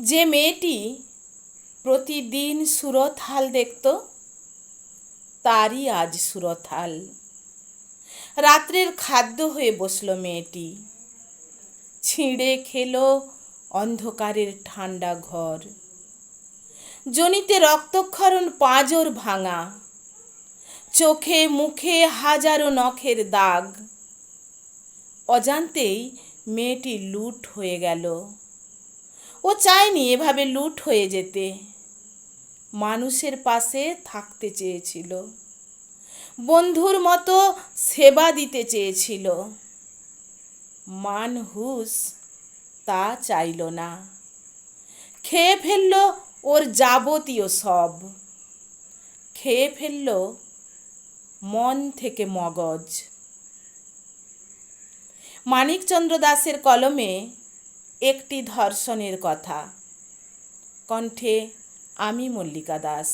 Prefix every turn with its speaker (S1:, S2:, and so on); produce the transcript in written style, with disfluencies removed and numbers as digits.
S1: যে মেয়েটি প্রতিদিন সুরতহাল দেখত তারই আজ সুরতহাল। রাত্রের খাদ্য হয়ে বসল মেয়েটি, ছিঁড়ে খেলো অন্ধকারের ঠান্ডা ঘর। জনিতে রক্তক্ষরণ, পাঁজর ভাঙা, চোখে মুখে হাজারো নখের দাগ। অজান্তেই মেয়েটি লুট হয়ে গেল। ও চায়নি এভাবে লুট হয়ে যেতে, মানুষের পাশে থাকতে চেয়েছিল, বন্ধুর মতো সেবা দিতে চেয়েছিল। মানহুস তা চাইল না, খেয়ে ফেলল ওর যাবতীয় সব। খেয়ে ফেলল মন থেকে মগজ। মানিকচন্দ্র দাসের কলমে একটি ধর্ষণের কথা, কণ্ঠে আমি মল্লিকা দাস।